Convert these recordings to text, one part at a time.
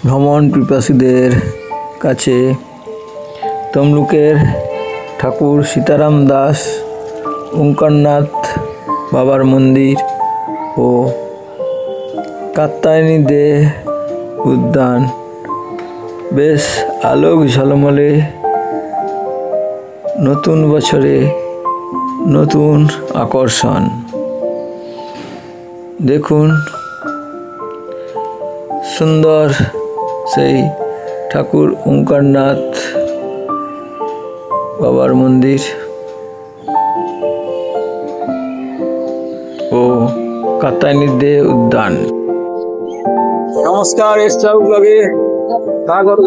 ভ্রমণ পিপাসীদের কাছে তমলুকের ঠাকুর সীতারাম দাস ওঙ্কারনাথ বাবার মন্দির ও কাত্যায়নী দে উদ্যান বেশ আলোক ঝলমলে। নতুন বছরে নতুন আকর্ষণ। দেখুন সুন্দর সেই ঠাকুর ওঙ্কারনাথ বাবার মন্দির ও কাত্যায়নী দে উদ্যান। নমস্কার, এসটাউ ব্লগে স্বাগত।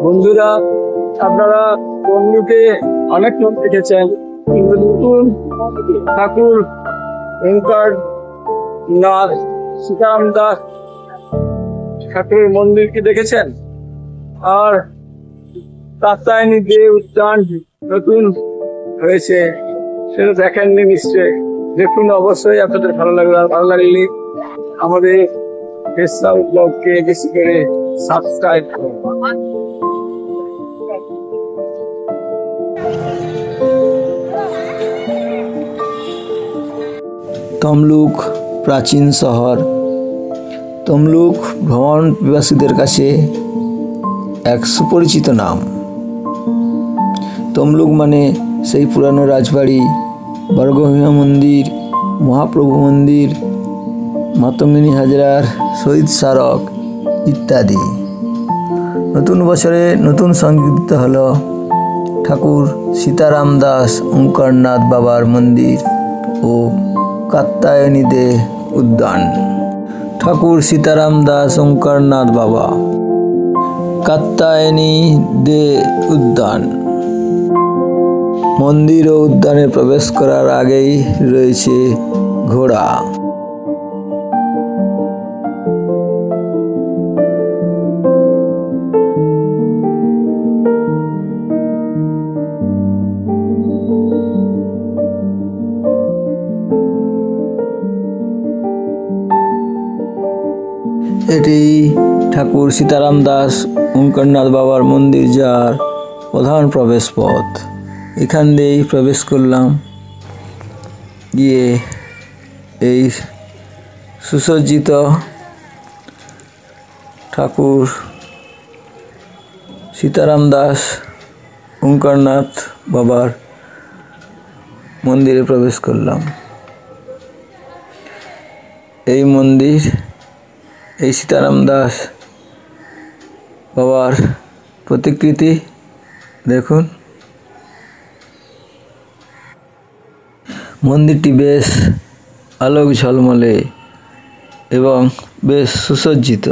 বন্ধুরা, আপনারা তমলুকে অনেক লোক দেখেছেন, কিন্তু নতুন ঠাকুর ওঙ্কারনাথ সীতারাম দাস ঠাকুরের মন্দির কি দেখেছেন? আর কাত্যায়নী দে উদ্যান নতুন হয়েছে, সেটা দেখেননি নিশ্চয়। দেখুন, অবশ্যই আপনাদের ভালো লাগবে। আর ভালো লাগলে আমাদের ফেসবুক ব্লগকে বেশি করে সাবস্ক্রাইব করুন। তমলুক প্রাচীন শহর। তমলুক ভ্রমণ পিপাসীদের কাছে এক সুপরিচিত নাম। তমলুক মানে সেই পুরানো রাজবাড়ি, বর্গভীমা মন্দির, মহাপ্রভু মন্দির, মাতঙ্গিনী হাজরার শহীদ স্মারক ইত্যাদি। নতুন বছরে নতুন সংযুক্ত হল ঠাকুর সীতারাম দাস ওঙ্কারনাথ বাবার মন্দির ও কাত্যায়নী দে উদ্যান। ঠাকুর সীতারাম দাস ওঙ্কারনাথ বাবা, কাত্যায়নী দে উদ্যান। মন্দির ও উদ্যানে প্রবেশ করার আগেই রয়েছে ঘোড়া। এটি ঠাকুর সীতারাম দাস ওঙ্কারনাথ বাবার মন্দির যার প্রধান প্রবেশ পথ। এখান দিয়েই প্রবেশ করলাম, গিয়ে এই সুসজ্জিত ঠাকুর সীতারাম দাস ওঙ্কারনাথ বাবার মন্দিরে প্রবেশ করলাম। এই মন্দির, এই সীতারাম দাস বাবার প্রতিকৃতি দেখুন। মন্দিরটি বেশ আলোক ঝলমলে এবং বেশ সুসজ্জিত।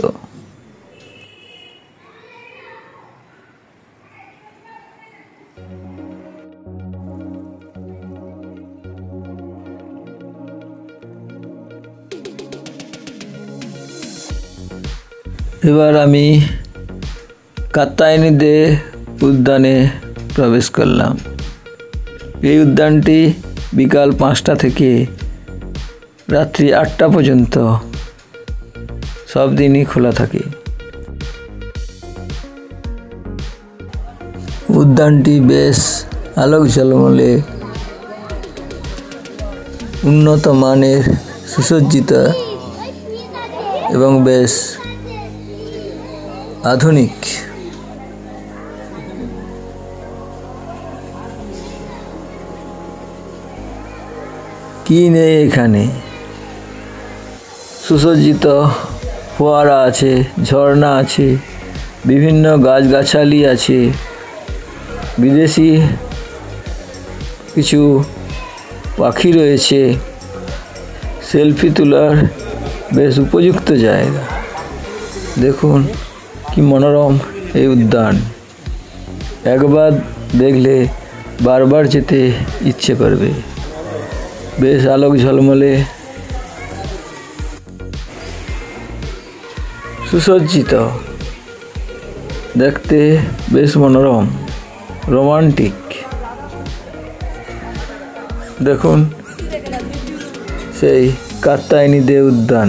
এবার আমি কাত্যায়নী দে উদ্যানে প্রবেশ করলাম। এই উদ্যানটি বিকাল 5টা থেকে রাত্রি 8টা পর্যন্ত সব দিনই খোলা থাকে। উদ্যানটি বেশ আলোক ঝলমলে, উন্নত মানের, সুসজ্জিত এবং বেশ আধুনিক। কি নেই এখানে? সুসজ্জিত ফোয়ারা আছে, ঝর্ণা আছে, বিভিন্ন গাছগাছালি আছে, বিদেশি কিছু পাখি রয়েছে। সেলফি তোলার বেশ উপযুক্ত জায়গা। দেখুন কি মনোরম এই উদ্যান। একবার দেখলে বারবার যেতে ইচ্ছে করবে। বেশ আলোক ঝলমলে, সুসজ্জিত, দেখতে বেশ মনোরম, রোমান্টিক। দেখুন সেই কাত্যায়নী দে উদ্যান।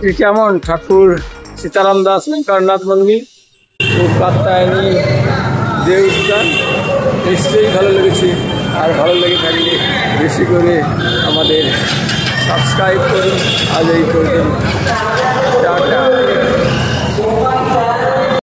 কেমন ঠাকুর সীতারাম দাস ওঙ্কারনাথ মন্দির ও কাত্যায়নী দেব উদ্যান? নিশ্চয়ই ভালো লেগেছে। আর ভালো লেগে থাকলে বেশি করে আমাদের সাবস্ক্রাইব করুন। আজ এই পর্যন্ত, টাটা।